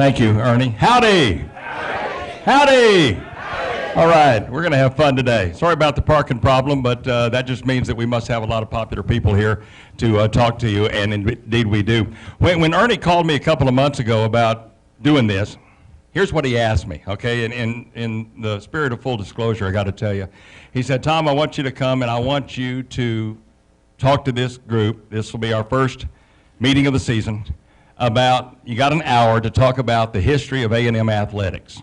Thank you, Ernie. Howdy. Howdy. All right, we're going to have fun today. Sorry about the parking problem, but that just means that we must have a lot of popular people here to talk to you, and indeed we do. When Ernie called me a couple of months ago about doing this, here's what he asked me, okay? In the spirit of full disclosure, I got to tell you. He said, Tom, I want you to come and I want you to talk to this group. This will be our first meeting of the season about, you got an hour to talk about the history of A&M athletics.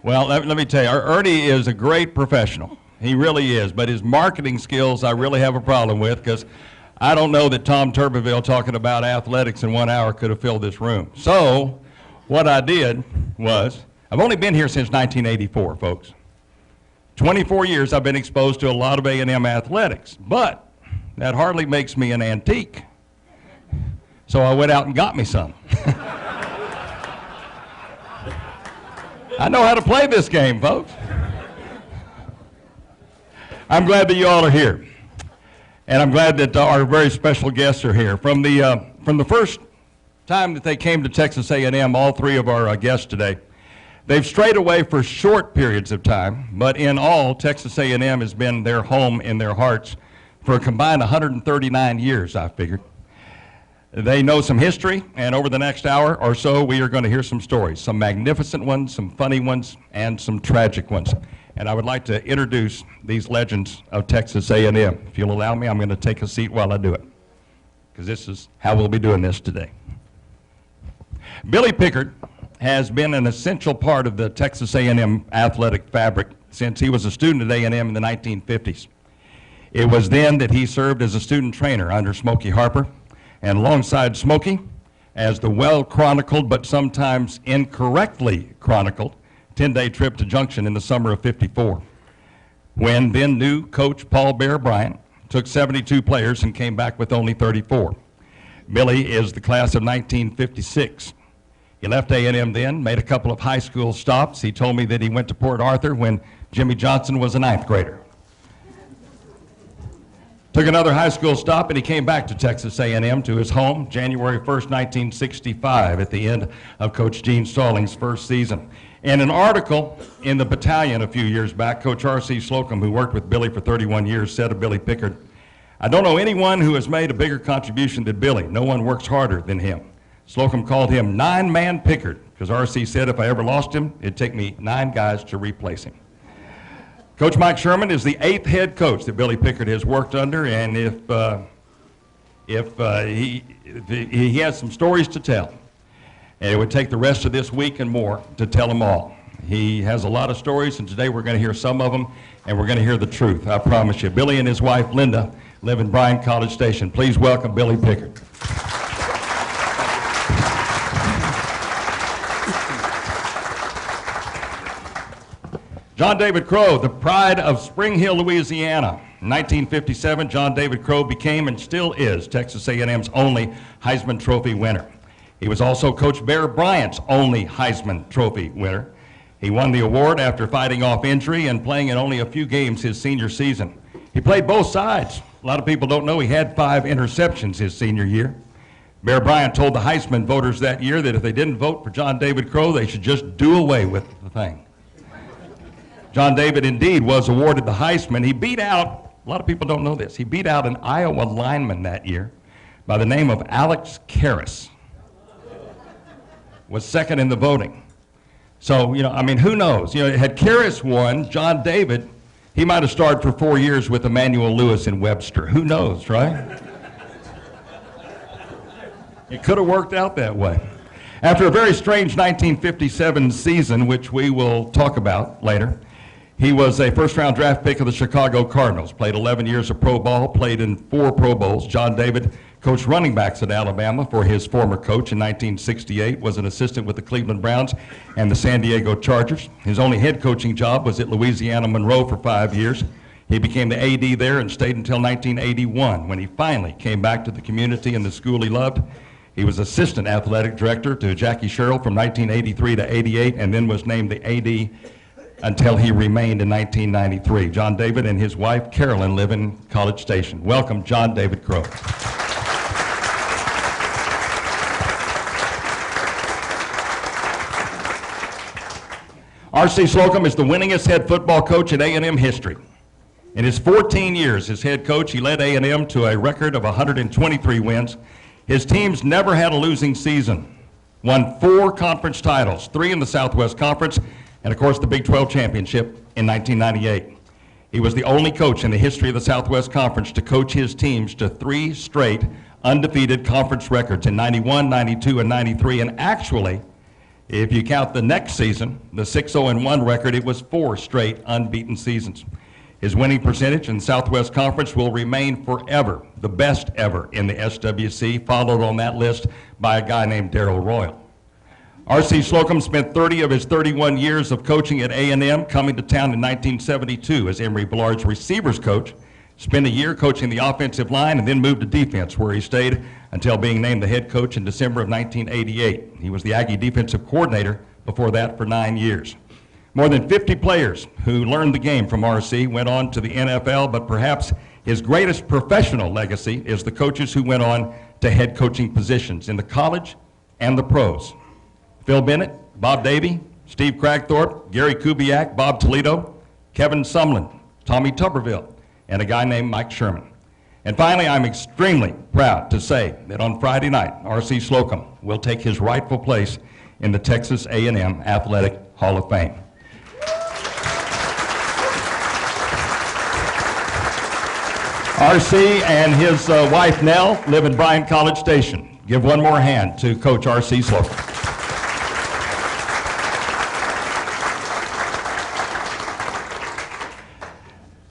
Well, let me tell you, Ernie is a great professional. He really is, but his marketing skills I really have a problem with, because I don't know that Tom Turbiville talking about athletics in 1 hour could have filled this room. So what I did was, I've only been here since 1984, folks. 24 years I've been exposed to a lot of A&M athletics, but that hardly makes me an antique. So I went out and got me some. I know how to play this game, folks. I'm glad that you all are here. And I'm glad that our very special guests are here. From the first time that they came to Texas A&M, all three of our guests today, they've strayed away for short periods of time, but in all, Texas A&M has been their home in their hearts for a combined 139 years, I figured. They know some history, and over the next hour or so, we are going to hear some stories, some magnificent ones, some funny ones, and some tragic ones. And I would like to introduce these legends of Texas A&M. If you'll allow me, I'm going to take a seat while I do it, because this is how we'll be doing this today. Billy Pickard has been an essential part of the Texas A&M athletic fabric since he was a student at A&M in the 1950s. It was then that he served as a student trainer under Smokey Harper, and alongside Smokey, as the well-chronicled but sometimes incorrectly chronicled 10-day trip to Junction in the summer of '54, when then new coach Paul Bear Bryant took 72 players and came back with only 34. Billy is the class of 1956. He left A&M then, made a couple of high school stops. He told me that he went to Port Arthur when Jimmy Johnson was a ninth grader. Took another high school stop, and he came back to Texas A&M, to his home, January 1st, 1965, at the end of Coach Gene Stallings' first season. In an article in the Battalion a few years back, Coach R.C. Slocum, who worked with Billy for 31 years, said of Billy Pickard, "I don't know anyone who has made a bigger contribution than Billy. No one works harder than him." Slocum called him nine-man Pickard, because R.C. said if I ever lost him, it'd take me 9 guys to replace him. Coach Mike Sherman is the 8th head coach that Billy Pickard has worked under, and he has some stories to tell, and it would take the rest of this week and more to tell them all. He has a lot of stories, and today we're going to hear some of them, and we're going to hear the truth, I promise you. Billy and his wife, Linda, live in Bryan College Station. Please welcome Billy Pickard. John David Crow, the pride of Spring Hill, Louisiana. In 1957, John David Crow became and still is Texas A&M's only Heisman Trophy winner. He was also Coach Bear Bryant's only Heisman Trophy winner. He won the award after fighting off injury and playing in only a few games his senior season. He played both sides. A lot of people don't know he had 5 interceptions his senior year. Bear Bryant told the Heisman voters that year that if they didn't vote for John David Crow, they should just do away with the thing. John David indeed was awarded the Heisman. He beat out, a lot of people don't know this, he beat out an Iowa lineman that year by the name of Alex Karras. Was second in the voting. So, I mean, who knows? Had Karras won, John David, he might have starred for 4 years with Emmanuel Lewis in Webster. Who knows, right? It could have worked out that way. After a very strange 1957 season, which we will talk about later, he was a first-round draft pick of the Chicago Cardinals, played 11 years of pro ball, played in 4 Pro Bowls. John David coached running backs at Alabama for his former coach in 1968, was an assistant with the Cleveland Browns and the San Diego Chargers. His only head coaching job was at Louisiana Monroe for 5 years. He became the AD there and stayed until 1981, when he finally came back to the community and the school he loved. He was assistant athletic director to Jackie Sherrill from 1983 to 88, and then was named the AD until he remained in 1993. John David and his wife, Carolyn, live in College Station. Welcome, John David Crow. R.C. Slocum is the winningest head football coach in A&M history. In his 14 years as head coach, he led A&M to a record of 123 wins. His teams never had a losing season. Won 4 conference titles, 3 in the Southwest Conference, and of course the Big 12 championship in 1998. He was the only coach in the history of the Southwest Conference to coach his teams to 3 straight undefeated conference records in 91, 92, and 93. And actually, if you count the next season, the 6-0-1 record, it was 4 straight unbeaten seasons. His winning percentage in the Southwest Conference will remain forever the best ever in the SWC, followed on that list by a guy named Darrell Royal. R.C. Slocum spent 30 of his 31 years of coaching at A&M, coming to town in 1972 as Emory Billard's receivers coach, spent a year coaching the offensive line, and then moved to defense, where he stayed until being named the head coach in December of 1988. He was the Aggie defensive coordinator before that for 9 years. More than 50 players who learned the game from R.C. went on to the NFL, but perhaps his greatest professional legacy is the coaches who went on to head coaching positions in the college and the pros. Phil Bennett, Bob Davie, Steve Cragthorpe, Gary Kubiak, Bob Toledo, Kevin Sumlin, Tommy Turbiville, and a guy named Mike Sherman. And finally, I'm extremely proud to say that on Friday night, R.C. Slocum will take his rightful place in the Texas A&M Athletic Hall of Fame. R.C. and his wife, Nell, live in Bryan College Station. Give one more hand to Coach R.C. Slocum.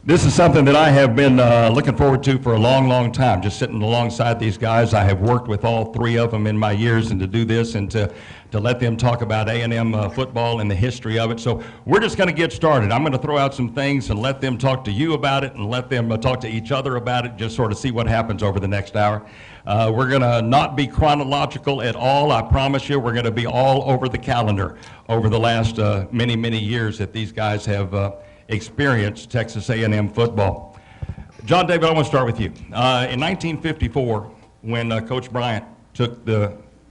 This is something that I have been looking forward to for a long, long time, just sitting alongside these guys. I have worked with all 3 of them in my years, and to do this and to let them talk about A&M football and the history of it. So we're just going to get started. I'm going to throw out some things and let them talk to you about it and let them talk to each other about it, just sort of see what happens over the next hour. We're going to not be chronological at all, I promise you. We're going to be all over the calendar over the last many, many years that these guys have experienced Texas A&M football. John David, I want to start with you. In 1954, when Coach Bryant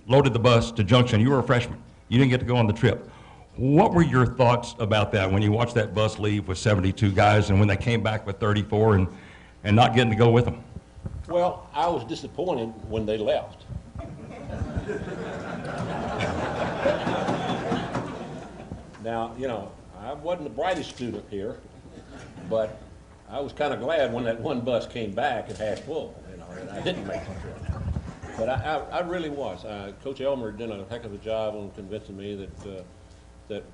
loaded the bus to Junction, you were a freshman. You didn't get to go on the trip. What were your thoughts about that when you watched that bus leave with 72 guys and when they came back with 34 and not getting to go with them? Well, I was disappointed when they left. Now, you know, I wasn't the brightest student here, but I was kind of glad when that one bus came back at half full, you know, and I didn't make the trip. But I really was. Coach Elmer did a heck of a job on convincing me that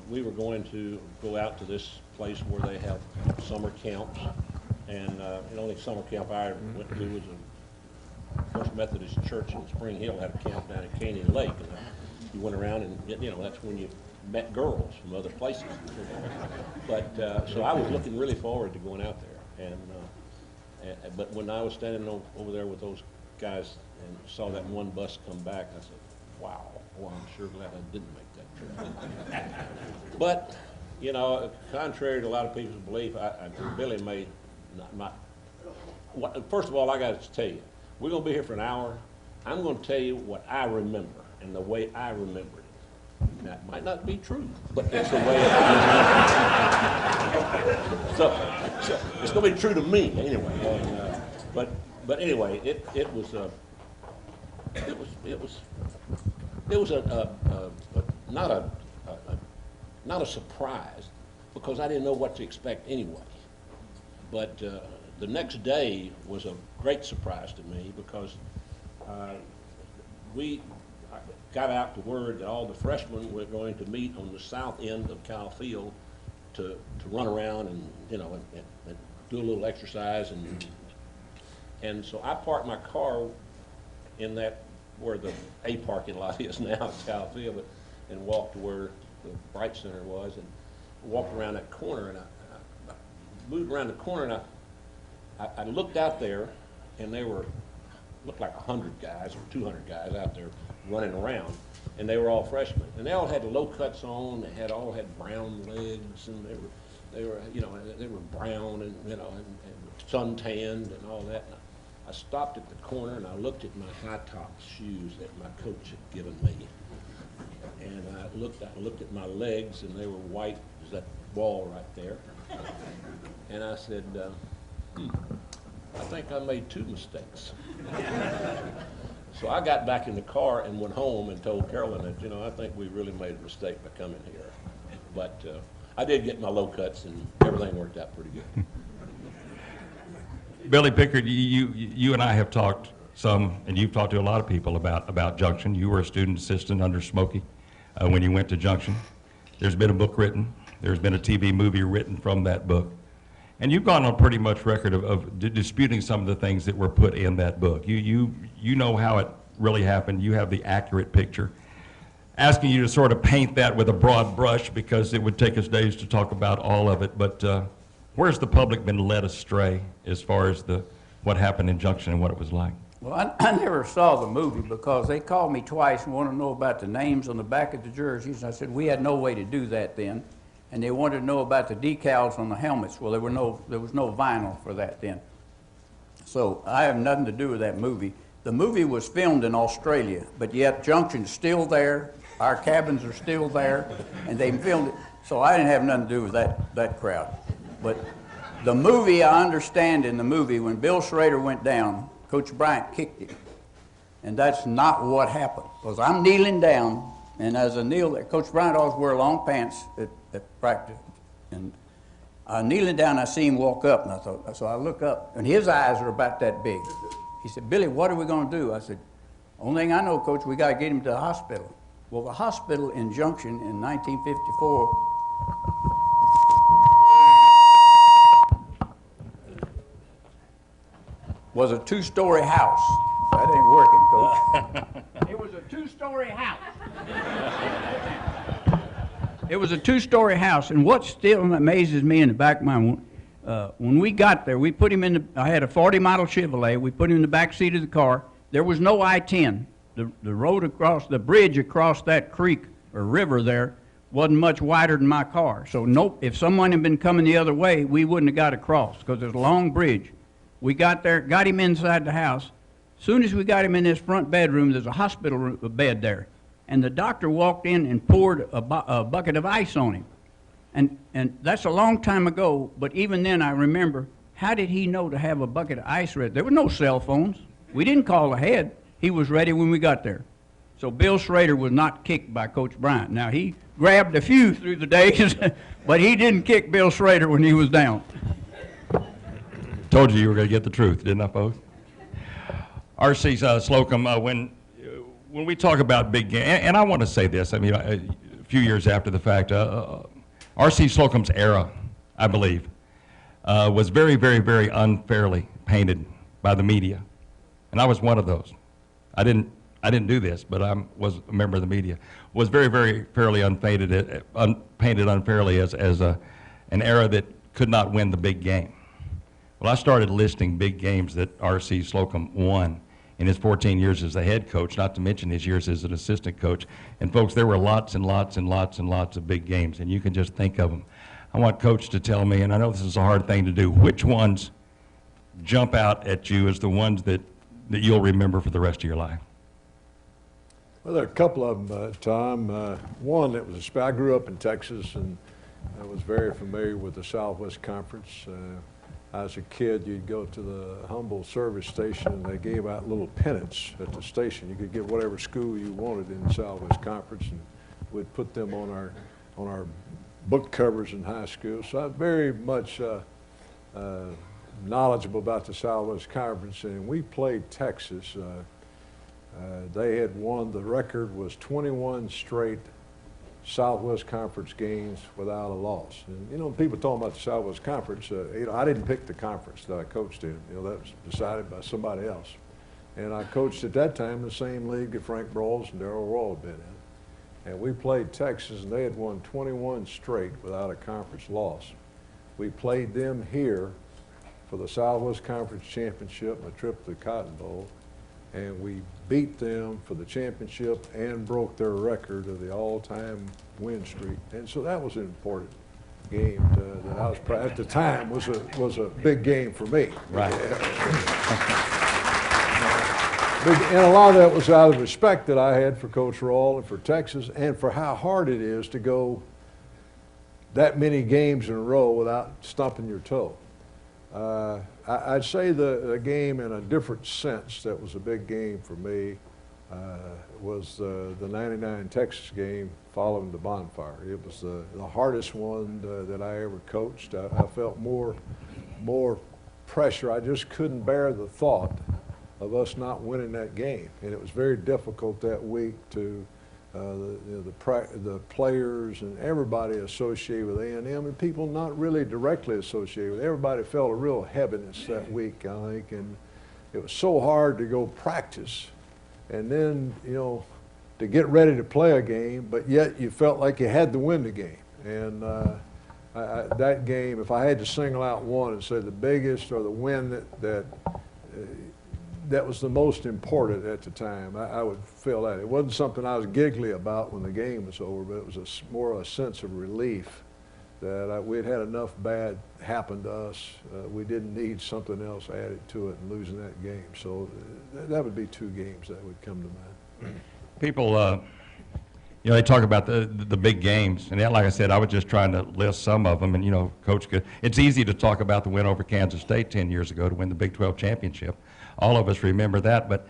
we were going to go out to this place where they have summer camps, and the only summer camp I went to was a First Methodist Church in Spring Hill had a camp down at Canyon Lake, and you went around and that's when you met girls from other places. But so I was looking really forward to going out there, but when I was standing over there with those guys and saw that one bus come back, I said, wow, well, I'm sure glad I didn't make that trip. But, you know, contrary to a lot of people's belief, Billy may not first of all, I got to tell you, we're going to be here for an hour. I'm going to tell you what I remember and the way I remember it. That might not be true, but it's the way so it's going to be true to me anyway. And, but anyway, it was not a surprise, because I didn't know what to expect anyway. But the next day was a great surprise to me, because we got out the word that all the freshmen were going to meet on the south end of Kyle Field to run around and and do a little exercise, and so I parked my car in that where the A parking lot is now at Kyle Field, and walked to where the Bright Center was, and walked around that corner, and I moved around the corner, and I looked out there, and looked like 100 guys or 200 guys out there running around, and they were all freshmen, and they all had low cuts on. They all had brown legs, and they were brown and and suntanned and all that. And I stopped at the corner and I looked at my high top shoes that my coach had given me, And I looked at my legs, and they were white as that wall right there. And I said, I think I made 2 mistakes. So I got back in the car and went home and told Carolyn that, you know, I think we really made a mistake by coming here. But I did get my low cuts, and everything worked out pretty good. Billy Pickard, you and I have talked some, and you've talked to a lot of people about Junction. You were a student assistant under Smokey when you went to Junction. There's been a book written. There's been a TV movie written from that book. And you've gone on pretty much record of disputing some of the things that were put in that book. You know how it really happened. You have the accurate picture. Asking you to sort of paint that with a broad brush, because it would take us days to talk about all of it. But where's the public been led astray as far as what happened in Junction and what it was like? Well, I never saw the movie because they called me twice and wanted to know about the names on the back of the jerseys. And I said, we had no way to do that then. And they wanted to know about the decals on the helmets. Well, there was no vinyl for that then. So I have nothing to do with that movie. The movie was filmed in Australia, but yet Junction's still there. Our cabins are still there, and they filmed it. So I didn't have nothing to do with that crowd. But the movie, I understand in the movie, when Bill Schrader went down, Coach Bryant kicked him. And that's not what happened. Because I'm kneeling down, and as I kneel there, Coach Bryant always wore long pants at practice. And kneeling down, I see him walk up, and so I look up, and his eyes are about that big. He said, Billy, what are we going to do? I said, only thing I know, Coach, we got to get him to the hospital. Well, the hospital in Junction in 1954 was a 2-story house. That ain't working, Coach. It was a 2-story house. It was a 2-story house, and what still amazes me in the back of my mind, when we got there, we put him in I had a 40 model Chevrolet. We put him in the back seat of the car. There was no I-10. The road across, the bridge across that creek or river there wasn't much wider than my car. So nope, if someone had been coming the other way, we wouldn't have got across because there's a long bridge. We got there, got him inside the house. As soon as we got him in this front bedroom, there's a hospital bed there. And the doctor walked in and poured a bucket of ice on him. And that's a long time ago, but even then I remember, how did he know to have a bucket of ice ready? There were no cell phones. We didn't call ahead. He was ready when we got there. So Bill Schrader was not kicked by Coach Bryant. Now, he grabbed a few through the days, but he didn't kick Bill Schrader when he was down. Told you were going to get the truth, didn't I, folks? R.C. Slocum, when we talk about big game, and I want to say this, I mean, a few years after the fact, R.C. Slocum's era, I believe, was very, very, very unfairly painted by the media, and I was one of those. I didn't do this, but I was a member of the media. Was very, very fairly painted unfairly as an era that could not win the big game. Well, I started listing big games that R.C. Slocum won in his 14 years as the head coach, not to mention his years as an assistant coach. And folks, there were lots and lots and lots and lots of big games, and you can just think of them. I want Coach to tell me, and I know this is a hard thing to do, which ones jump out at you as the ones that you'll remember for the rest of your life? Well, there are a couple of them, Tom. One, I grew up in Texas, and I was very familiar with the Southwest Conference. As a kid, you'd go to the Humble service station, and they gave out little pennants at the station. You could get whatever school you wanted in the Southwest Conference, and we'd put them on our book covers in high school. So I'm very much knowledgeable about the Southwest Conference, and we played Texas. They had won, the record was 21 straight Southwest Conference games without a loss. And, you know, people talking about the Southwest Conference, you know, I didn't pick the conference that I coached in. You know, that was decided by somebody else. And I coached at that time in the same league that Frank Broyles and Darrell Royal had been in. And we played Texas, and they had won 21 straight without a conference loss. We played them here for the Southwest Conference Championship and a trip to the Cotton Bowl, and we beat them for the championship and broke their record of the all-time win streak. And so that was an important game that I was proud at the time was a big game for me. Right. And a lot of that was out of respect that I had for Coach Rawle and for Texas and for how hard it is to go that many games in a row without stumping your toe. I'd say the game in a different sense that was a big game for me was the '99 Texas game following the bonfire. It was the hardest one that I ever coached. I felt more pressure. I just couldn't bear the thought of us not winning that game, and it was very difficult that week to the players and everybody associated with A&M, and people not really directly associated with it. Everybody felt a real heaviness that week, I think, and it was so hard to go practice and then, you know, to get ready to play a game, but yet you felt like you had to win the game. And that game, if I had to single out one and say the biggest or the win that was the most important at the time, I would feel that. It wasn't something I was giggly about when the game was over, but it was more a sense of relief that we'd had enough bad happen to us. We didn't need something else added to it and losing that game. So that would be two games that would come to mind. People, you know, they talk about the big games, and like I said, I was just trying to list some of them. And you know, Coach, it's easy to talk about the win over Kansas State 10 years ago to win the Big 12 championship. All of us remember that, but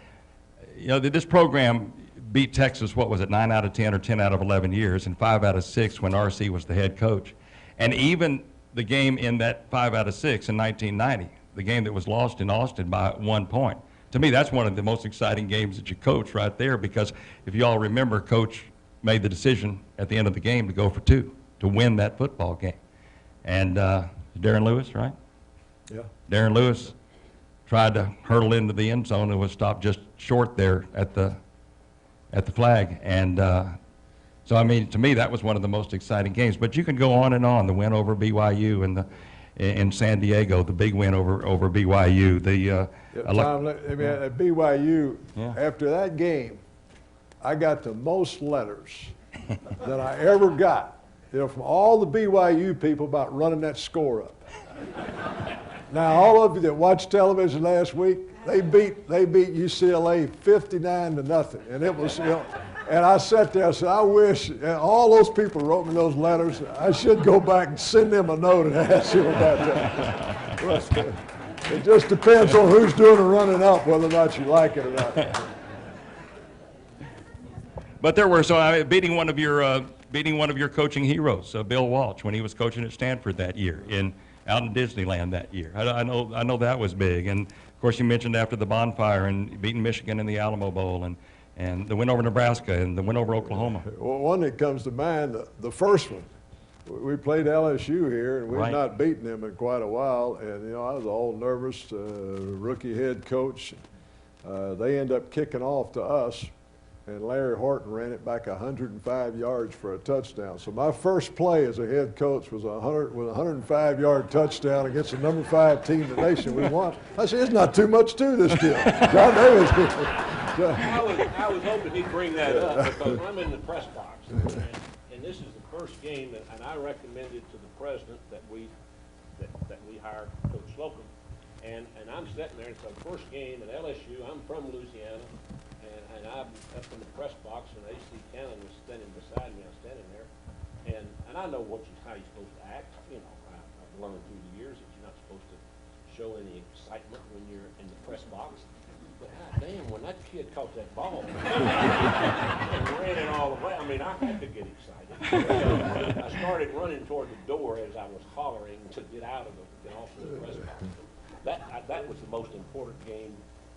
you know, this program beat Texas, what was it, 9 out of 10 or 10 out of 11 years, and 5 out of 6 when RC was the head coach. And even the game in that 5 out of 6 in 1990, the game that was lost in Austin by 1 point. To me, that's one of the most exciting games that you coach right there, because if you all remember, Coach made the decision at the end of the game to go for 2 to win that football game. And Darren Lewis, right? Yeah. Darren Lewis tried to hurtle into the end zone and was stopped just short there at the flag. And so, I mean, to me, that was one of the most exciting games. But you can go on and on. The win over BYU and in San Diego, the big win over BYU. Tom, I mean, at BYU, Yeah. after that game, I got the most letters that I ever got, you know, from all the BYU people about running that score up. Now, all of you that watched television last week, they beat UCLA 59-0, and it was, you know, and I sat there and said, I wish, and all those people wrote me those letters. I should go back and send them a note and ask them about that. But, it just depends on who's doing the running up, whether or not you like it or not. But there were, so I mean, beating one of your coaching heroes, Bill Walsh, when he was coaching at Stanford that year, out in Disneyland that year. I know that was big. And of course, you mentioned after the bonfire and beating Michigan in the Alamo Bowl, and the win over Nebraska and the win over Oklahoma. Well, one that comes to mind, the first one. We played LSU here, and we'd Right. not beaten them in quite a while. And you know, I was all nervous. Rookie head coach. They end up kicking off to us. And Larry Horton ran it back 105 yards for a touchdown. So my first play as a head coach was a 105-yard touchdown against the number 5 team in the nation. We won. I said, "It's not too much to this deal." John Davis. I was hoping he'd bring that up because I'm in the press box, and this is the first game, and I recommended to the president that we hire Coach Slocum, and I'm sitting there, and it's our first game at LSU. I'm from Louisiana. And I'm up in the press box, and AC Cannon was standing beside me. I'm standing there, and I know how you're supposed to act. You know, I've learned through the years that you're not supposed to show any excitement when you're in the press box. But damn, when that kid caught that ball and ran it all the way, I mean, I had to get excited. I started running toward the door as I was hollering to get off of the press box. That was the most important game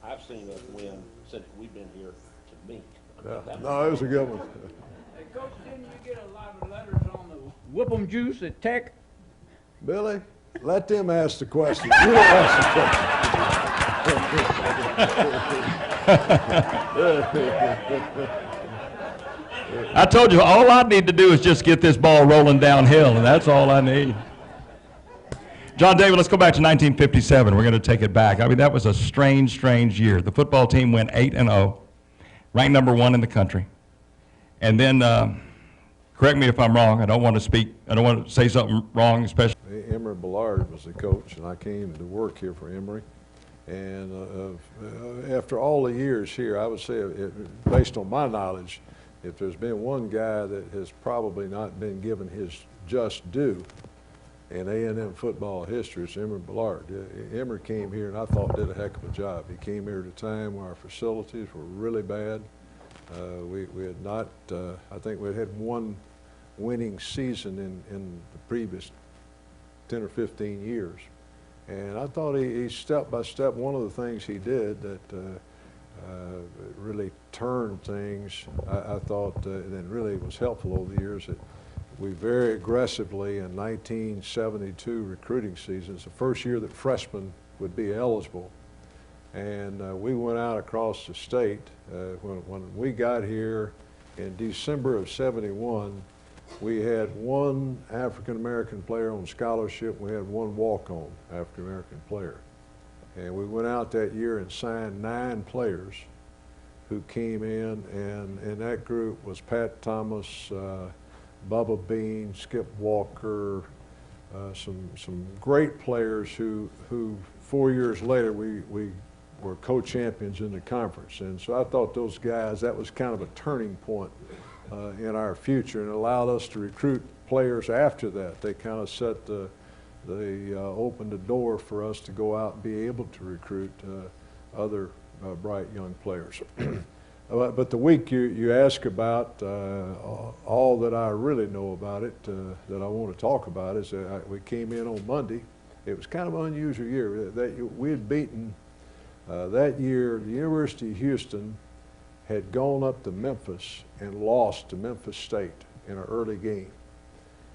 I've seen us win since we've been here, to me. Yeah. No, it was a good one. Hey, Coach, didn't you get a lot of letters on the whoop 'em juice at Tech? Billy, let them ask the questions. You don't ask the questions. I told you, all I need to do is just get this ball rolling downhill, and that's all I need. John David, let's go back to 1957. We're going to take it back. I mean, that was a strange, strange year. The football team went 8-0, ranked number 1 in the country. And then, correct me if I'm wrong, I don't want to say something wrong, especially. Emory Ballard was the coach, and I came to work here for Emory. And after all the years here, I would say, based on my knowledge, if there's been one guy that has probably not been given his just due in A&M football history, it's Emory Billard. Emory came here and I thought did a heck of a job. He came here at a time where our facilities were really bad. We had not, I think we had one winning season in the previous 10 or 15 years. And I thought he step by step, one of the things he did that really turned things, I thought, and really was helpful over the years, that we very aggressively in 1972 recruiting seasons, the first year that freshmen would be eligible, and we went out across the state. When we got here in December of '71, we had one African-American player on scholarship. We had one walk-on African-American player. And we went out that year and signed 9 players who came in that group was Pat Thomas, Bubba Bean, Skip Walker, some great players who 4 years later we were co-champions in the conference. And so I thought those guys, that was kind of a turning point in our future, and allowed us to recruit players after that. They kind of set they opened the door for us to go out and be able to recruit other bright young players. But the week you ask about, all that I really know about it that I want to talk about is that we came in on Monday. It was kind of an unusual year. We had beaten, that year, the University of Houston had gone up to Memphis and lost to Memphis State in an early game.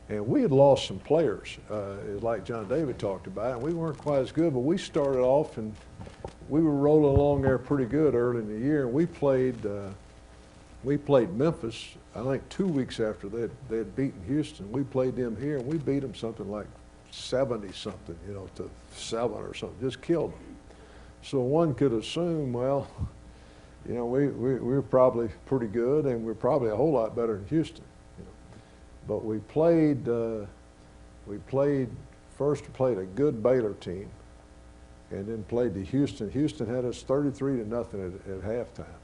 And we had lost some players, like John David talked about, and we weren't quite as good, but we started off and we were rolling along there pretty good early in the year, and we played Memphis, I think 2 weeks after they had beaten Houston. We played them here, and we beat them something like 70-something, to 7 or something, just killed them. So one could assume, well, we were probably pretty good, and we're probably a whole lot better than Houston. But we played first a good Baylor team, and then played the Houston. Houston had us 33-0 at halftime,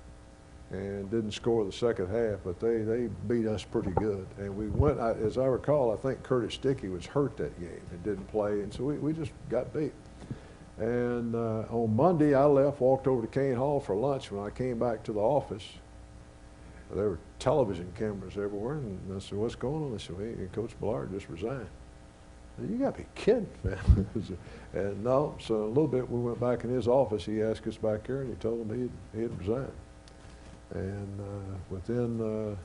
and didn't score the second half, but they beat us pretty good. And we went, as I recall, I think Curtis Dickey was hurt that game and didn't play, and so we just got beat. And on Monday, I left, walked over to Kane Hall for lunch. When I came back to the office, there were television cameras everywhere, and I said, "What's going on?" They said, "Well, Coach Billard just resigned." I said, "You got to be kidding, man." And no, so a little bit, we went back in his office. He asked us back here, and he told him he had resigned. And within,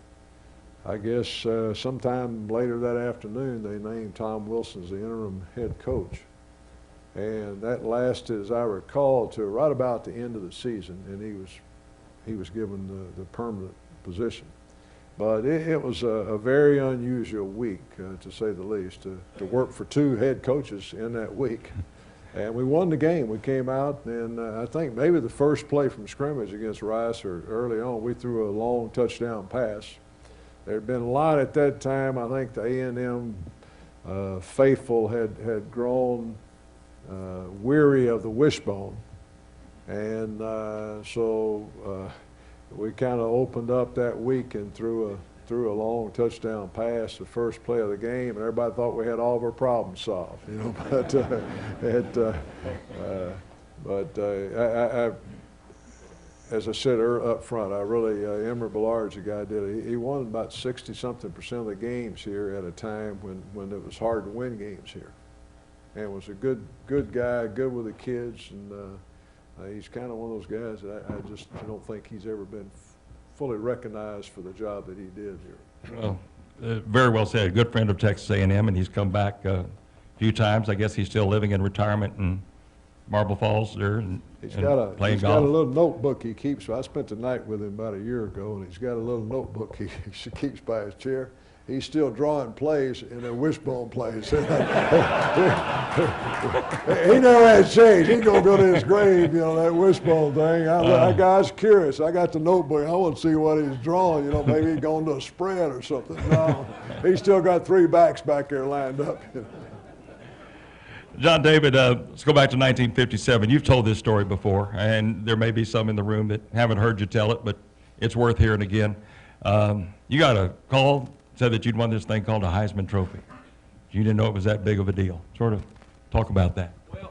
I guess, sometime later that afternoon, they named Tom Wilson as the interim head coach. And that lasted, as I recall, to right about the end of the season, and he was given the permanent position. But it was a very unusual week, to say the least, to work for 2 head coaches in that week. And we won the game. We came out, and I think maybe the first play from scrimmage against Rice, or early on, we threw a long touchdown pass. There had been a lot at that time. I think the A&M faithful had grown weary of the wishbone, and so we kind of opened up that week and threw a long touchdown pass, the first play of the game, and everybody thought we had all of our problems solved, But as I said up front, I really, Emory Billard's the guy that did it. He won about 60-something% of the games here at a time when it was hard to win games here. And was a good guy, good with the kids, and he's kind of one of those guys that I just don't think he's ever been fully recognized for the job that he did here. Well, very well said. A good friend of Texas A&M, and he's come back a few times. I guess he's still living in retirement in Marble Falls there and playing golf. He's got a little notebook he keeps. I spent the night with him about a year ago, and he's got a little notebook he keeps by his chair. He's still drawing plays, and they're wishbone plays. He never has changed. He's going to go to his grave, that wishbone thing. I was curious. I got the notebook. I want to see what he's drawing. Maybe he's going to a spread or something. No, he's still got 3 backs back there lined up. John David, let's go back to 1957. You've told this story before, and there may be some in the room that haven't heard you tell it, but it's worth hearing again. You got a call, said that you'd won this thing called a Heisman Trophy. You didn't know it was that big of a deal. Sort of talk about that. Well,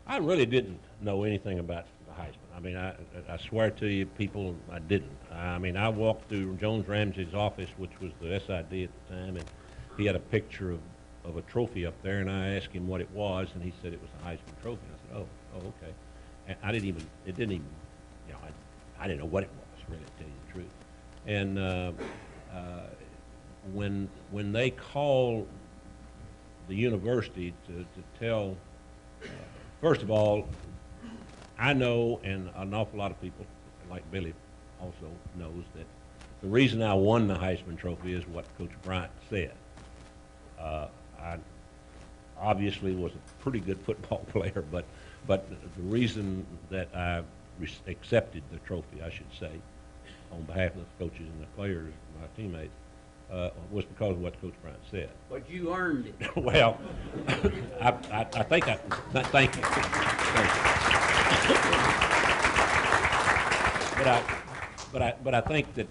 I really didn't know anything about the Heisman. I mean, I swear to you, people, I didn't. I mean, I walked through Jones Ramsey's office, which was the SID at the time, and he had a picture of a trophy up there, and I asked him what it was, and he said it was a Heisman Trophy. And I said, oh, okay. And I didn't even, you know, I didn't know what it was, really, to tell you the truth. And when they called the university to tell, first of all, I know, and an awful lot of people, like Billy also knows, that the reason I won the Heisman Trophy is what Coach Bryant said. I obviously was a pretty good football player, but the reason that I accepted the trophy, I should say, on behalf of the coaches and the players, my teammates, was because of what Coach Bryant said. But you earned it. Well, I think thank you. But I think that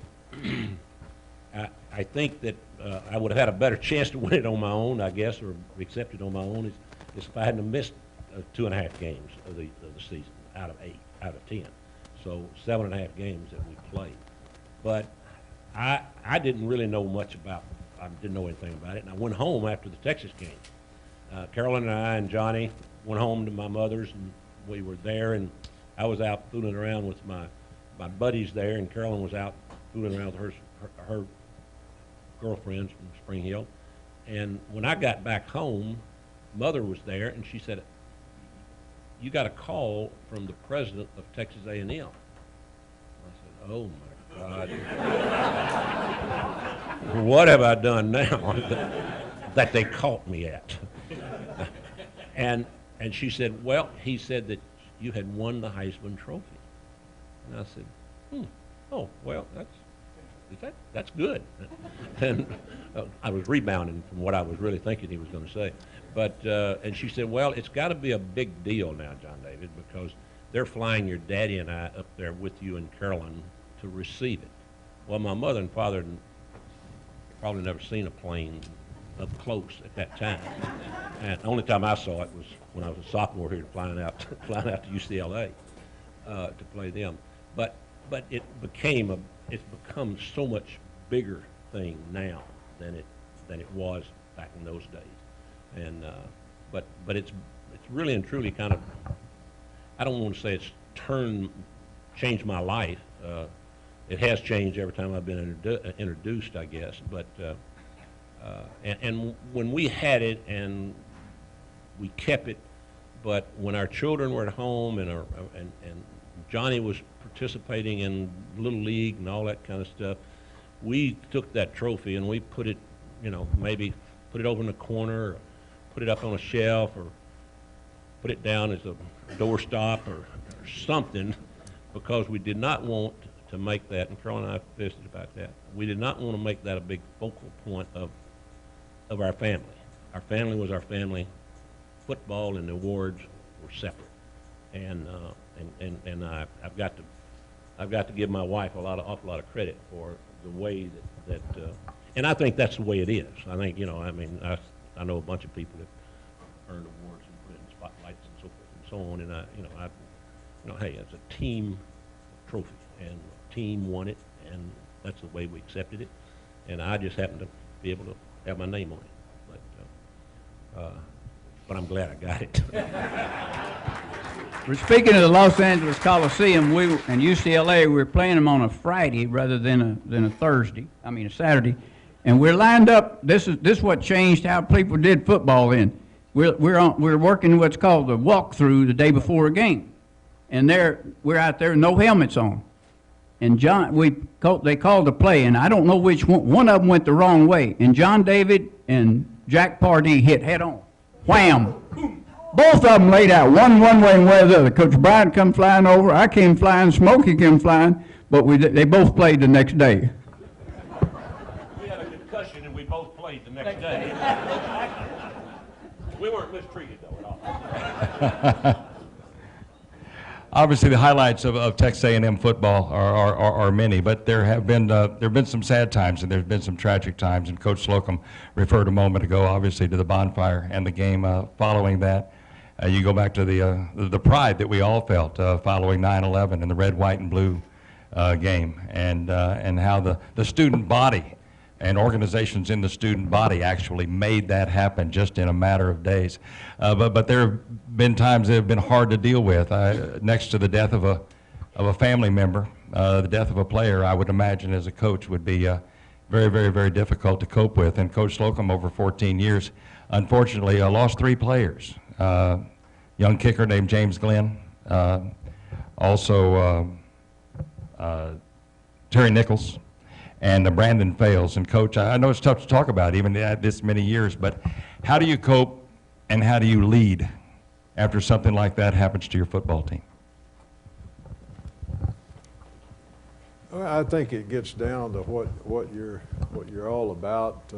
I think that I would have had a better chance to win it on my own, I guess, or accept it on my own, is if I hadn't missed 2.5 games of the season out of 10. So 7.5 games that we played. But I didn't really know much about. I didn't know anything about it, and I went home after the Texas game. Carolyn and I and Johnny went home to my mother's, and we were there, and I was out fooling around with my buddies there, and Carolyn was out fooling around with her girlfriends from Spring Hill. And when I got back home, Mother was there, and she said, "You got a call from the president of Texas A&M." I said, "Oh my God, what have I done now that they caught me at?" And she said, "Well, he said that you had won the Heisman Trophy." And I said, "Oh, well, that's good." And I was rebounding from what I was really thinking he was going to say. But, and she said, "Well, it's got to be a big deal now, John David, because they're flying your daddy and I up there with you and Carolyn to receive it." Well, my mother and father had probably never seen a plane up close at that time. And the only time I saw it was when I was a sophomore here flying out to UCLA to play them. But it's become so much bigger thing now than it was back in those days. And but it's really and truly kind of, I don't want to say it's changed my life. It has changed every time I've been introduced, I guess. But and when we had it and we kept it, but when our children were at home and Johnny was participating in Little League and all that kind of stuff, we took that trophy and we put it, maybe put it over in the corner, or put it up on a shelf, or put it down as a doorstop or something, because we did not want to make that, and Carol and I visited about that, we did not want to make that a big focal point of our family. Our family was our family. Football and the awards were separate. And I've got to give my wife awful lot of credit for the way that and I think that's the way it is. I think, I know a bunch of people that earned awards and put it in spotlights and so forth and so on, and hey, it's a team trophy, and the team won it, and that's the way we accepted it, and I just happened to be able to have my name on it, but I'm glad I got it. We're speaking of the Los Angeles Coliseum. We and UCLA, we were playing them on a Friday rather than a Saturday, and we're lined up. This is what changed how people did football then. We're working what's called the walkthrough the day before a game, and we're out there no helmets on, and they called the play, and I don't know which one of them went the wrong way, and John David and Jack Pardee hit head on, wham. Both of them laid out, one way and one the other. Coach Bryant come flying over, I came flying, Smokey came flying, but they both played the next day. We had a concussion and we both played the next day. Obviously, the highlights of Texas A&M football are many, but there have been some sad times and there's been some tragic times. And Coach Slocum referred a moment ago, obviously, to the bonfire and the game following that. You go back to the pride that we all felt following 9/11 and the red, white, and blue game, and how the student body and organizations in the student body actually made that happen just in a matter of days. But there have been times that have been hard to deal with. Next to the death of a family member, the death of a player, I would imagine as a coach would be very, very, very difficult to cope with. And Coach Slocum, over 14 years, unfortunately lost 3 players. Young kicker named James Glenn, also Terry Nichols, and Brandon Fales. And Coach, I know it's tough to talk about even at this many years, but how do you cope and how do you lead after something like that happens to your football team? Well, I think it gets down to what you're all about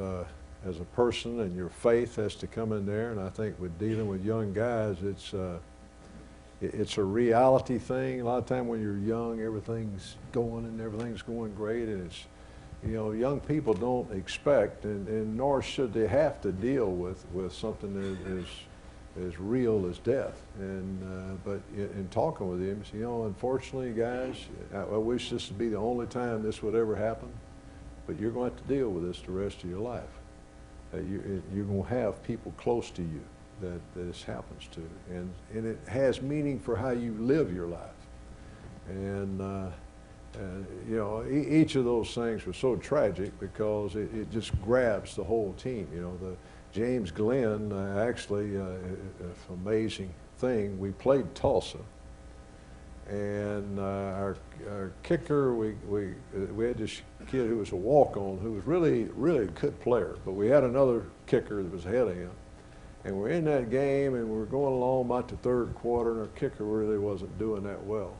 as a person, and your faith has to come in there. And I think with dealing with young guys, it's a reality thing. A lot of time when you're young, everything's going great, and it's, you know, young people don't expect, and nor should they have to deal with something that is as real as death. And but in talking with him, you know, unfortunately, guys, I wish this would be the only time this would ever happen, but you're going to have to deal with this the rest of your life. You're going to have people close to you that this happens to, and it has meaning for how you live your life. And you know, each of those things was so tragic because it just grabs the whole team. You know, the James Glenn, actually, an amazing thing. We played Tulsa, and our kicker, we had this kid who was a walk-on who was really a good player, but we had another kicker that was ahead of him. And we're in that game, and we're going along about the third quarter, and our kicker really wasn't doing that well.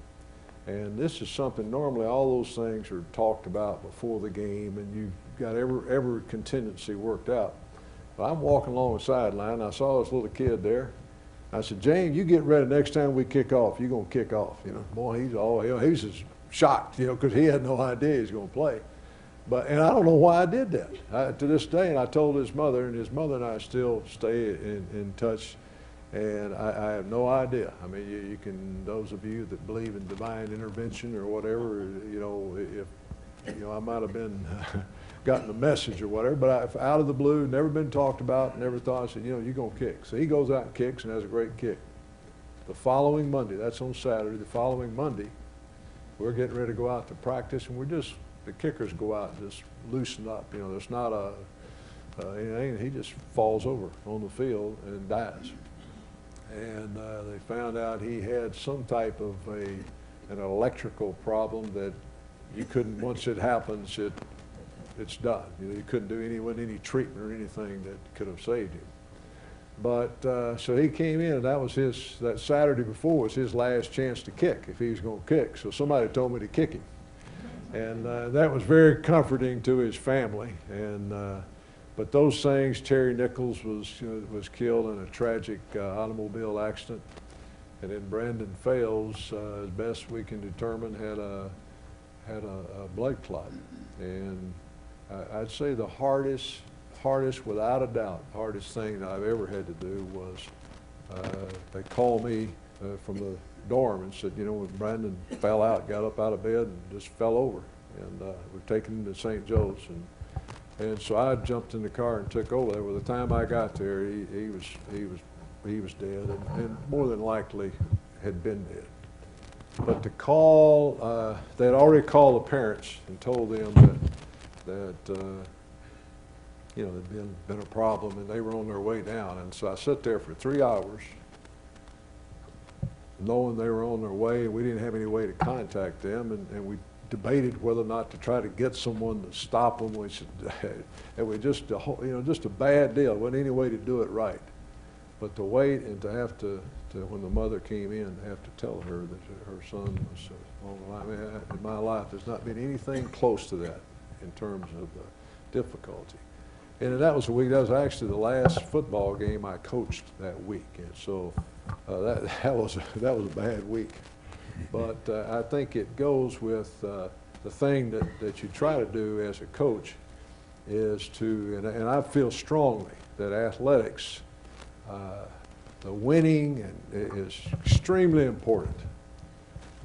And this is something, normally all those things are talked about before the game, and you've got every contingency worked out. But I'm walking along the sideline, I saw this little kid there. I said, James, you get ready next time we kick off, you're going to kick off. You know, boy, he's just shocked, you know, because he had no idea he was going to play. And I don't know why I did that. To this day, and I told his mother, and his mother and I still stay in touch. And I have no idea. I mean, you can, those of you that believe in divine intervention or whatever, you know, if, you know, I might have been gotten a message or whatever, but out of the blue, never been talked about, never thought. I said, you know, you're going to kick. So he goes out and kicks and has a great kick. The following Monday, that's on Saturday, the following Monday, we're getting ready to go out to practice, and the kickers go out and just loosen up. You know, there's not anything. He just falls over on the field and dies. And they found out he had some type of an electrical problem that you couldn't, once it happens, it's done. You know, you couldn't do any treatment or anything that could have saved him. But so he came in, and that Saturday before was his last chance to kick, if he was going to kick. So somebody told me to kick him. And that was very comforting to his family. And but those things, Terry Nichols was killed in a tragic automobile accident, and then Brandon Fales, as best we can determine, had a blood clot. And I'd say the hardest, without a doubt, hardest thing that I've ever had to do was they called me from the dorm and said, you know, when Brandon fell out, got up out of bed and just fell over, and we've taken him to St. Joe's. And so I jumped in the car and took over there. By the time I got there, he was dead, and more than likely had been dead. But to call, they had already called the parents and told them that you know, there'd been a problem, and they were on their way down. And so I sat there for 3 hours, knowing they were on their way, and we didn't have any way to contact them, and we debated whether or not to try to get someone to stop them. We said, it was just a bad deal. There wasn't any way to do it right. But to wait and to have to when the mother came in, have to tell her that her son was on the line. I mean, in my life, there's not been anything close to that in terms of difficulty. And that was actually the last football game I coached that week. And so that was a bad week. But I think it goes with the thing that you try to do as a coach is to, and I feel strongly that athletics, the winning is extremely important.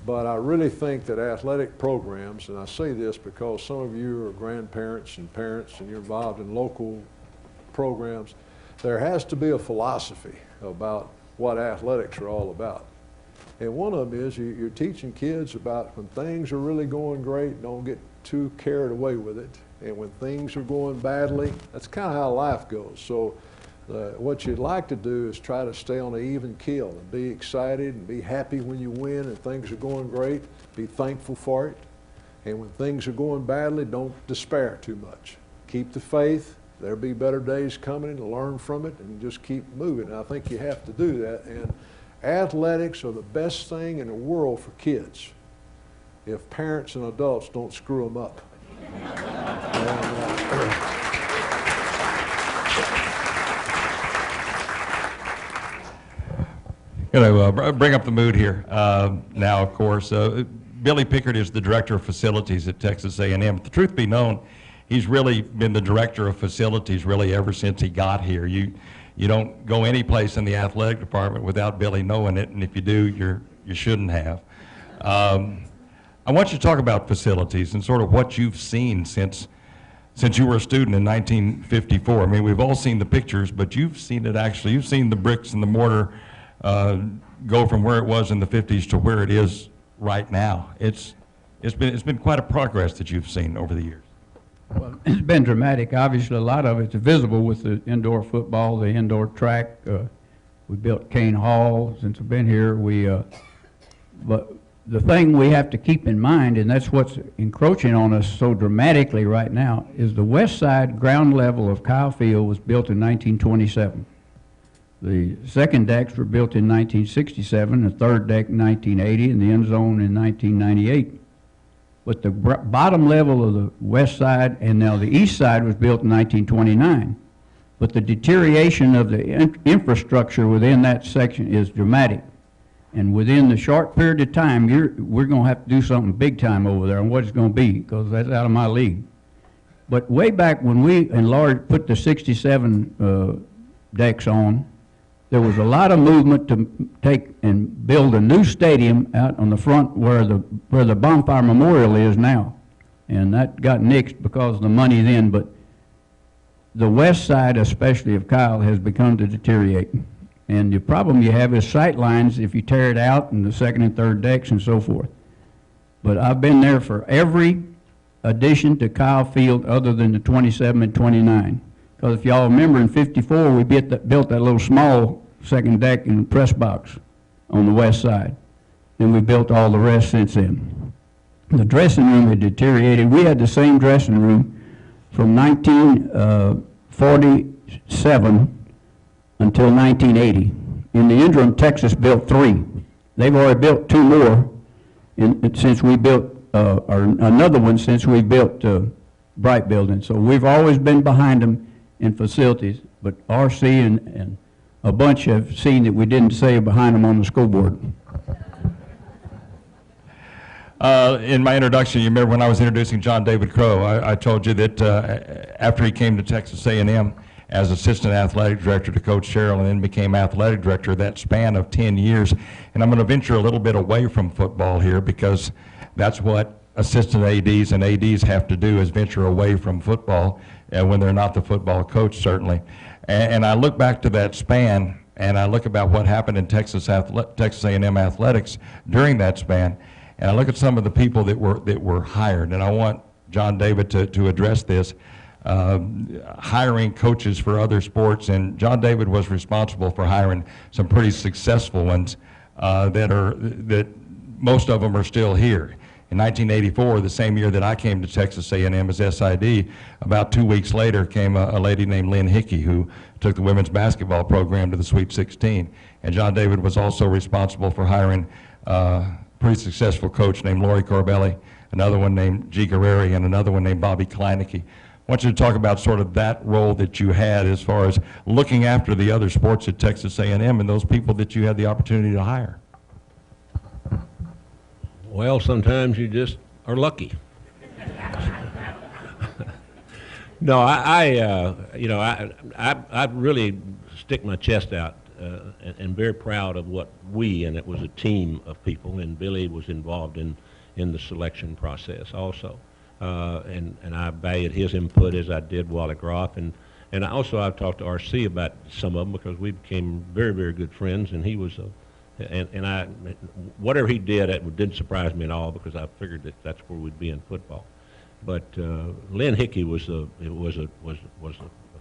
But I really think that athletic programs, and I say this because some of you are grandparents and parents and you're involved in local programs, there has to be a philosophy about what athletics are all about. And one of them is you're teaching kids about when things are really going great, don't get too carried away with it. And when things are going badly, that's kind of how life goes. So what you'd like to do is try to stay on an even keel and be excited and be happy when you win and things are going great. Be thankful for it. And when things are going badly, don't despair too much. Keep the faith. There'll be better days coming and learn from it and just keep moving. And I think you have to do that. And athletics are the best thing in the world for kids if parents and adults don't screw them up. Bring up the mood here. Now, of course, Billy Pickard is the director of facilities at Texas A&M. The truth be known, he's really been the director of facilities really ever since he got here. You don't go any place in the athletic department without Billy knowing it, and if you do, you shouldn't have. I want you to talk about facilities and sort of what you've seen since you were a student in 1954. I mean, we've all seen the pictures, but you've seen it actually. You've seen the bricks and the mortar go from where it was in the 50s to where it is right now. It's been quite a progress that you've seen over the years. Well, it's been dramatic. Obviously, a lot of it's visible with the indoor football, the indoor track. We built Kane Hall since I've been here. But the thing we have to keep in mind, and that's what's encroaching on us so dramatically right now, is the west side ground level of Kyle Field was built in 1927. The second decks were built in 1967, the third deck in 1980, and the end zone in 1998. But the bottom level of the west side and now the east side was built in 1929. But the deterioration of the infrastructure within that section is dramatic. And within the short period of time, we're going to have to do something big time over there, and what it's going to be, because that's out of my league. But way back when we put the 67 decks on, there was a lot of movement to take and build a new stadium out on the front where the Bonfire Memorial is now. And that got nixed because of the money then, but the west side, especially of Kyle, has begun to deteriorate. And the problem you have is sight lines if you tear it out and the second and third decks and so forth. But I've been there for every addition to Kyle Field other than the 27 and 29. Because if y'all remember in '54, we built that little small second deck in the press box on the west side. Then we built all the rest since then. The dressing room had deteriorated. We had the same dressing room from 1947 until 1980. In the interim, Texas built 3. They've already built 2 more since we built, or another one since we built Bright Building. So we've always been behind them in facilities, but RC and a bunch have seen that we didn't stay behind them on the school board. In my introduction, you remember when I was introducing John David Crow, I told you that after he came to Texas A&M as assistant athletic director to Coach Sherrill and then became athletic director, that span of 10 years. And I'm going to venture a little bit away from football here because that's what assistant ADs and ADs have to do, is venture away from football when they're not the football coach, certainly. And I look back to that span and I look about what happened in Texas A&M athletics during that span, and I look at some of the people that were hired, and I want John David to address this, hiring coaches for other sports, and John David was responsible for hiring some pretty successful ones that most of them are still here. In 1984, the same year that I came to Texas A&M as SID, about 2 weeks later came a lady named Lynn Hickey who took the women's basketball program to the Sweet 16. And John David was also responsible for hiring a pretty successful coach named Lori Corbelli, another one named G. Guerreri, and another one named Bobby Kleinecke. want you to talk about sort of that role that you had as far as looking after the other sports at Texas A&M and those people that you had the opportunity to hire. Well, sometimes you just are lucky. No, I really stick my chest out and very proud of what and it was a team of people, and Billy was involved in the selection process also. And I valued his input as I did Wally Groff, and also I've talked to RC about some of them because we became very, very good friends, and he was whatever he did, it didn't surprise me at all because I figured that that's where we'd be in football. But Lynn Hickey was a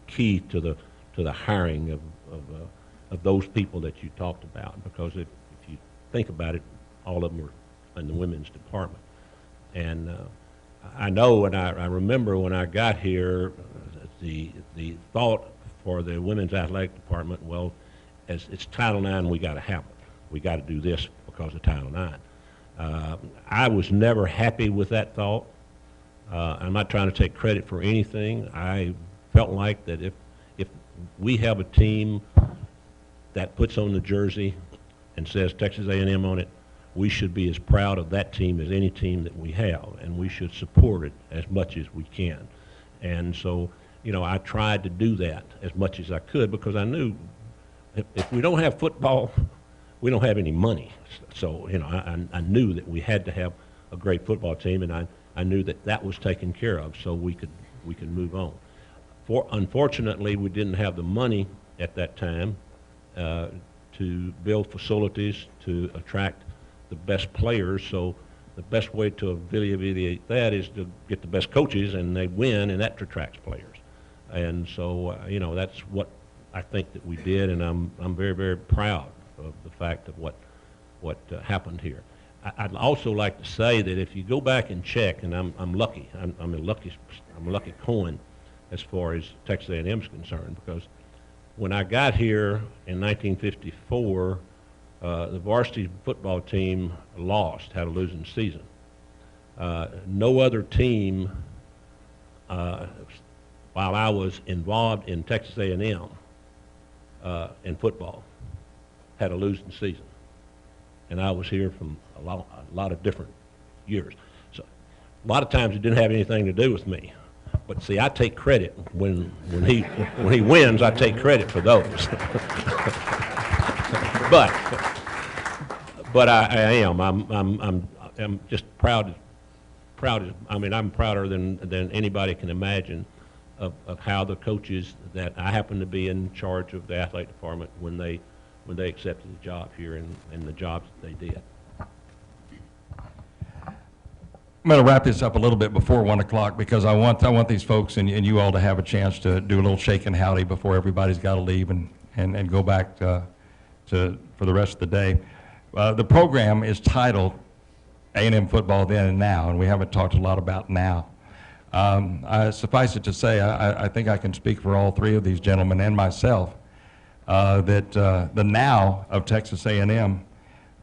key to the hiring of those people that you talked about, because if you think about it, all of them were in the women's department. And I know, and I remember when I got here, the thought for the women's athletic department, well, as it's Title IX, we got to have it. We got to do this because of Title IX. I was never happy with that thought. I'm not trying to take credit for anything. I felt like that if we have a team that puts on the jersey and says Texas A&M on it, we should be as proud of that team as any team that we have, and we should support it as much as we can. And so, I tried to do that as much as I could, because I knew if we don't have football, we don't have any money. So, I knew that we had to have a great football team, and I knew that was taken care of, so we could move on. Unfortunately, we didn't have the money at that time to build facilities to attract the best players. So the best way to alleviate that is to get the best coaches, and they win, and that attracts players. And so that's what I think that we did, and I'm very, very proud of the fact of what happened here. I'd also like to say that if you go back and check, and I'm lucky, I'm a lucky coin as far as Texas A&M is concerned, because when I got here in 1954, the varsity football team had a losing season. No other team, while I was involved in Texas A&M in football, had a losing season. And I was here from a lot of different years. So a lot of times it didn't have anything to do with me. But see, I take credit when he wins. I take credit for those. but I am. I'm just proud. I'm prouder than anybody can imagine of how the coaches that I happen to be in charge of the athletic department when they accepted the job here and the jobs that they did. I'm going to wrap this up a little bit before 1 o'clock, because I want these folks and you all to have a chance to do a little shake and howdy before everybody's got to leave and go back for the rest of the day. The program is titled A&M Football Then and Now, and we haven't talked a lot about now. Suffice it to say, I think I can speak for all three of these gentlemen and myself that the now of Texas A&M,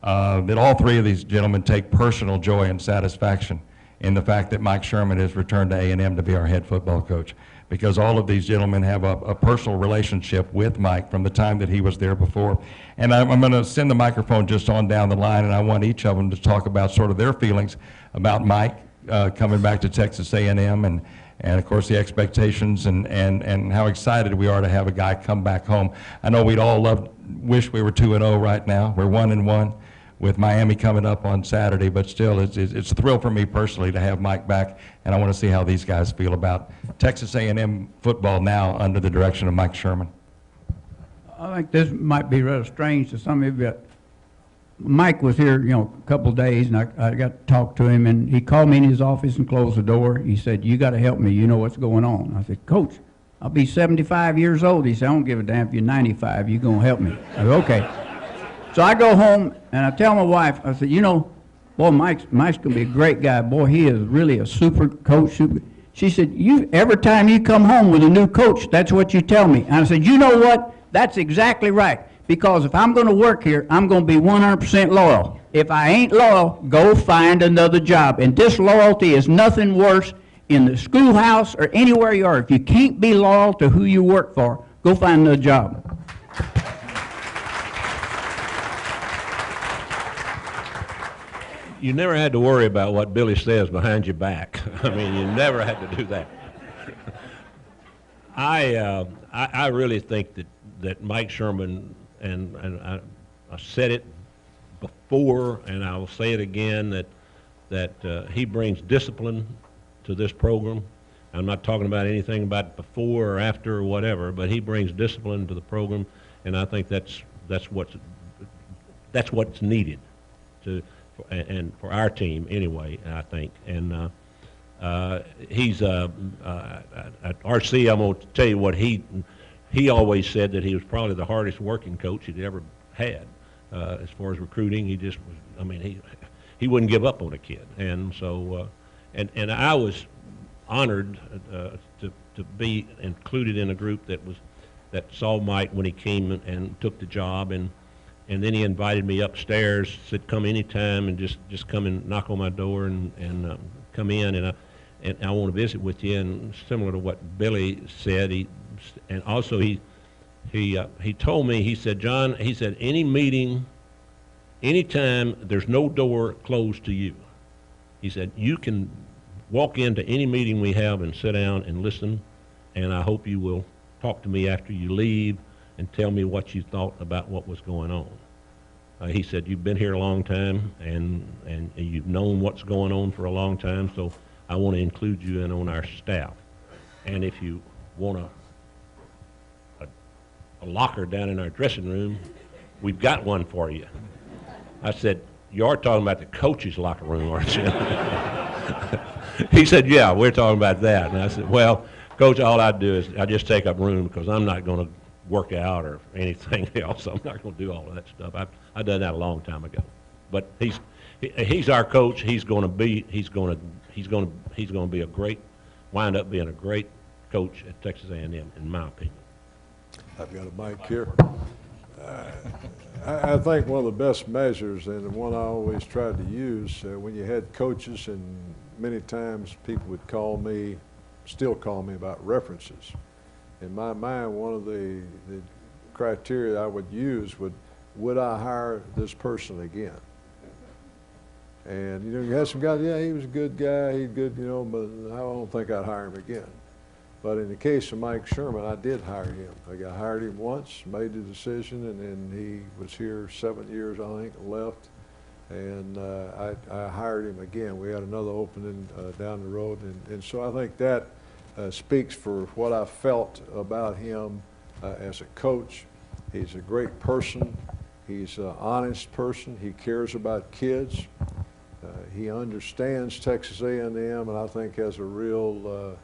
that all three of these gentlemen take personal joy and satisfaction in the fact that Mike Sherman has returned to A&M to be our head football coach, because all of these gentlemen have a personal relationship with Mike from the time that he was there before. And I'm going to send the microphone just on down the line, and I want each of them to talk about sort of their feelings about Mike coming back to Texas A&M, and of course the expectations and how excited we are to have a guy come back home. I know we'd all wish we were 2-0 right now. We're 1-1 with Miami coming up on Saturday, but still it's a thrill for me personally to have Mike back, and I want to see how these guys feel about Texas A&M football now under the direction of Mike Sherman. I think this might be rather strange to some of you, but Mike was here, a couple of days, and I got to talk to him, and he called me in his office and closed the door. He said, "You got to help me. You know what's going on." I said, "Coach, I'll be 75 years old." He said, "I don't give a damn if you're 95. You're going to help me." I said, "Okay." So I go home, and I tell my wife, I said, boy, Mike's going to be a great guy. Boy, he is really a super coach. She said, every time you come home with a new coach, that's what you tell me. And I said, you know what? That's exactly right. Because if I'm going to work here, I'm going to be 100% loyal. If I ain't loyal, go find another job. And disloyalty is nothing worse in the schoolhouse or anywhere you are, if you can't be loyal to who you work for, go find another job. You never had to worry about what Billy says behind your back. I mean, you never had to do that. I really think that Mike Sherman, and I said it before, and I will say it again, that he brings discipline to this program. I'm not talking about anything about before or after or whatever, but he brings discipline to the program, and I think that's what's needed and for our team anyway, I think. And he's at RC. I'm going to tell you what he always said, that he was probably the hardest working coach he'd ever had as far as recruiting. He just was. I mean, he wouldn't give up on a kid, and so and I was honored to be included in a group that saw Mike when he came and took the job, and then he invited me upstairs, said come anytime and just come and knock on my door and come in, and I want to visit with you. And similar to what Billy said, he told me, he said, John, he said, any meeting, anytime, there's no door closed to you. He said, you can walk into any meeting we have and sit down and listen, and I hope you will talk to me after you leave and tell me what you thought about what was going on. He said, you've been here a long time, and you've known what's going on for a long time, so I want to include you in on our staff. And if you want a locker down in our dressing room, we've got one for you. I said, you are talking about the coach's locker room, aren't you? He said, yeah, we're talking about that. And I said, well, Coach, all I do is I just take up room because I'm not going to work out or anything else. I'm not going to do all of that stuff. I've done that a long time ago. But he's our coach. He's going to be wind up being a great coach at Texas A&M, in my opinion. I've got a mic here. I think one of the best measures, and the one I always tried to use, when you had coaches, and many times people would still call me about references. In my mind, one of the criteria I would use would I hire this person again? And, you had some guys, yeah, he was a good guy, he's good, but I don't think I'd hire him again. But in the case of Mike Sherman, I did hire him. I hired him once, made the decision, and then he was here 7 years, I think, left. And I hired him again. We had another opening down the road. And so I think that speaks for what I felt about him as a coach. He's a great person. He's an honest person. He cares about kids. He understands Texas A&M, and I think has a real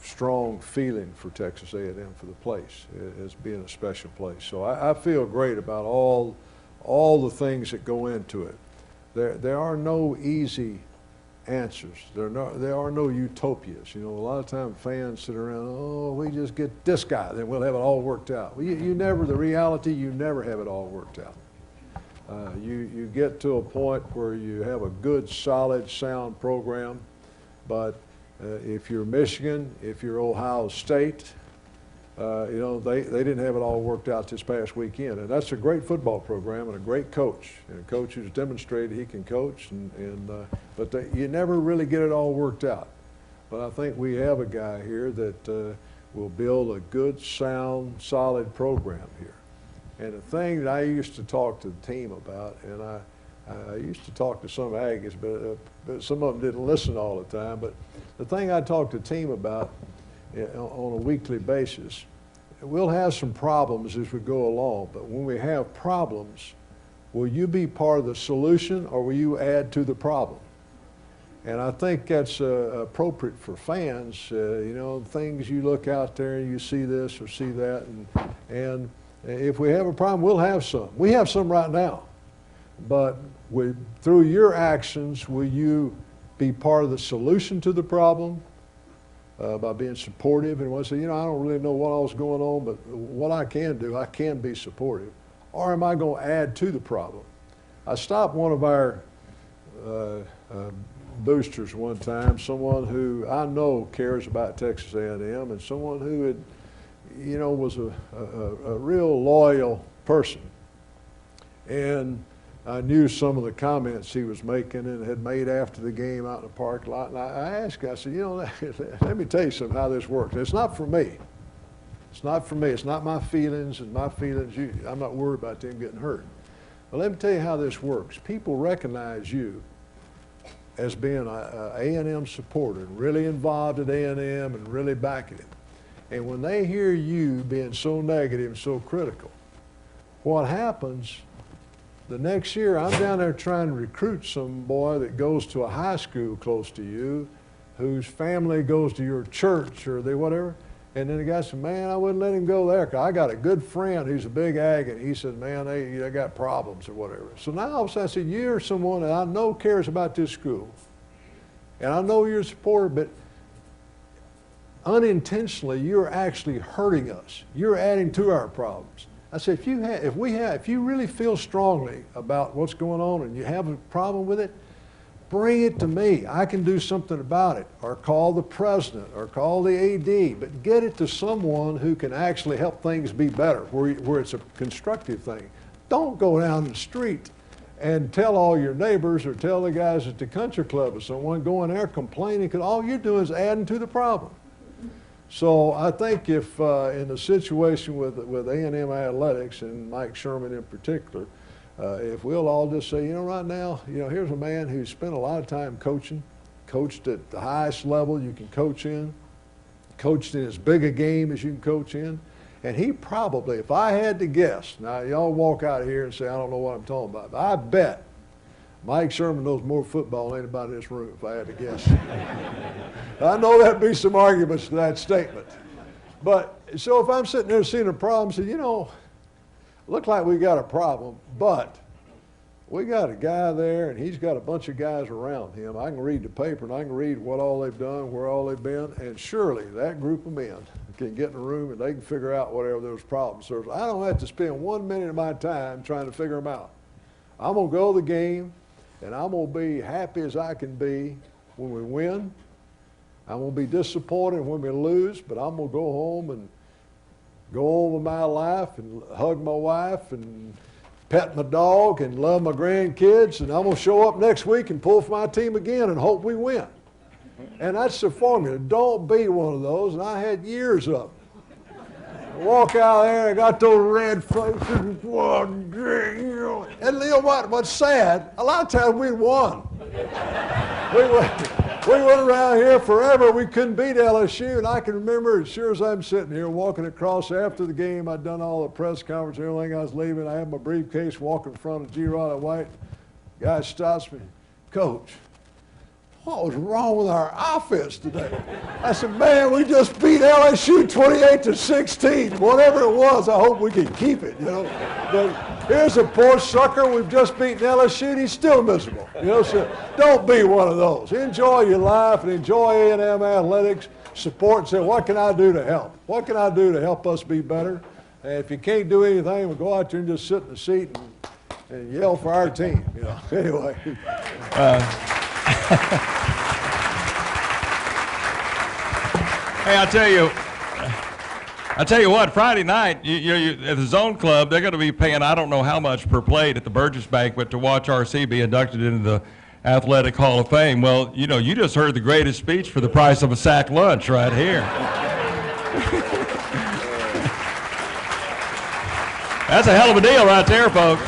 strong feeling for Texas A&M, for the place, as being a special place. So I feel great about all the things that go into it. There are no easy answers. There are no utopias. A lot of times fans sit around, oh, we just get this guy, then we'll have it all worked out. Well, you never have it all worked out. You get to a point where you have a good, solid, sound program, but if you're Michigan, if you're Ohio State, they didn't have it all worked out this past weekend. And that's a great football program and a great coach. And a coach who's demonstrated he can coach, but you never really get it all worked out. But I think we have a guy here that will build a good, sound, solid program here. And the thing that I used to talk to the team about, and I used to talk to some Aggies, but some of them didn't listen all the time, but the thing I talk to the team about on a weekly basis, we'll have some problems as we go along, but when we have problems, will you be part of the solution or will you add to the problem? And I think that's appropriate for fans. Things you look out there and you see this or see that, and if we have a problem, we'll have some. We have some right now. But through your actions, will you be part of the solution to the problem by being supportive? And say, I don't really know what all's going on, but what I can do, I can be supportive. Or am I going to add to the problem? I stopped one of our boosters one time, someone who I know cares about Texas A&M and someone who had, you know, was a real loyal person. And I knew some of the comments he was making and had made after the game out in the parking lot. And I asked him, I said, you know, let me tell you something how this works. It's not for me. It's not for me. It's not my feelings and my feelings. I'm not worried about them getting hurt. But let me tell you how this works. People recognize you as being a A&M supporter and really involved at A&M and really backing it. And when they hear you being so negative and so critical, what happens the next year, I'm down there trying to recruit some boy that goes to a high school close to you, whose family goes to your church or whatever. And then the guy said, man, I wouldn't let him go there because I got a good friend who's a big Aggie. And he said, man, they got problems or whatever. So now all of a sudden I said, you're someone that I know cares about this school. And I know you're a supporter, but unintentionally, you're actually hurting us. You're adding to our problems. I said, if you really feel strongly about what's going on and you have a problem with it, bring it to me. I can do something about it, or call the president, or call the AD, but get it to someone who can actually help things be better, where it's a constructive thing. Don't go down the street and tell all your neighbors or tell the guys at the country club or someone going there complaining, because all you're doing is adding to the problem. So I think if in the situation with A&M Athletics and Mike Sherman in particular, if we'll all just say, you know, right now, you know, here's a man who spent a lot of time coaching, coached at the highest level you can coach in, coached in as big a game as you can coach in, and he probably, if I had to guess, now y'all walk out of here and say, I don't know what I'm talking about, but I bet Mike Sherman knows more football than anybody in this room, if I had to guess. I know there'd be some arguments to that statement. But, so if I'm sitting there seeing a problem, say, you know, look like we got a problem, but we got a guy there and he's got a bunch of guys around him. I can read the paper and I can read what all they've done, where all they've been, and surely that group of men can get in a room and they can figure out whatever those problems are. I don't have to spend 1 minute of my time trying to figure them out. I'm going to go to the game and I'm going to be happy as I can be when we win. I'm going to be disappointed when we lose, but I'm going to go home and go on with my life and hug my wife and pet my dog and love my grandkids, and I'm going to show up next week and pull for my team again and hope we win. And that's the formula. Don't be one of those, and I had years of them. I walk out there, I got those red faces, and you know what's sad? A lot of times we'd won. We went around here forever. We couldn't beat LSU, and I can remember, as sure as I'm sitting here walking across after the game, I'd done all the press conference and everything. I was leaving. I had my briefcase walking in front of G-Rod at White. Guy stops me, Coach, what was wrong with our offense today? I said, man, we just beat LSU 28-16. Whatever it was, I hope we can keep it, you know. But here's a poor sucker. We've just beaten LSU, and he's still miserable. You know, so don't be one of those. Enjoy your life and enjoy A&M athletics. Support and say, what can I do to help? What can I do to help us be better? And if you can't do anything, we'll go out there and just sit in the seat and yell for our team. You know. Anyway. Hey, I tell you what, Friday night, at the Zone Club, they're going to be paying I don't know how much per plate at the Burgess Banquet to watch RC be inducted into the Athletic Hall of Fame. Well, you know, you just heard the greatest speech for the price of a sack lunch right here. That's a hell of a deal right there, folks.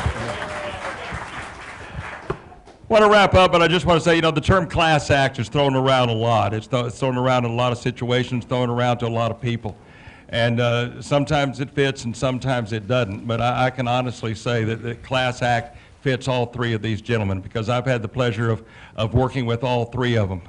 I want to wrap up, but I just want to say, you know, the term class act is thrown around a lot. It's thrown around in a lot of situations, thrown around to a lot of people. And sometimes it fits and sometimes it doesn't. But I can honestly say that the class act fits all three of these gentlemen, because I've had the pleasure of working with all three of them,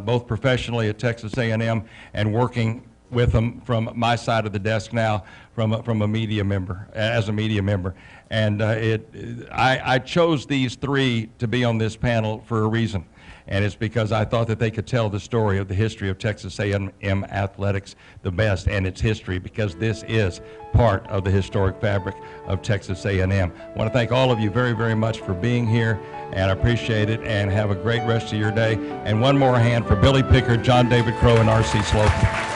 both professionally at Texas A&M and working with them from my side of the desk now from a media member, as a media member. And I chose these three to be on this panel for a reason. and it's because I thought that they could tell the story of the history of Texas A&M athletics the best and its history, because this is part of the historic fabric of Texas A&M. I want to thank all of you very, very much for being here, and I appreciate it, and have a great rest of your day. And one more hand for Billy Pickard, John David Crow, and R.C. Slocum.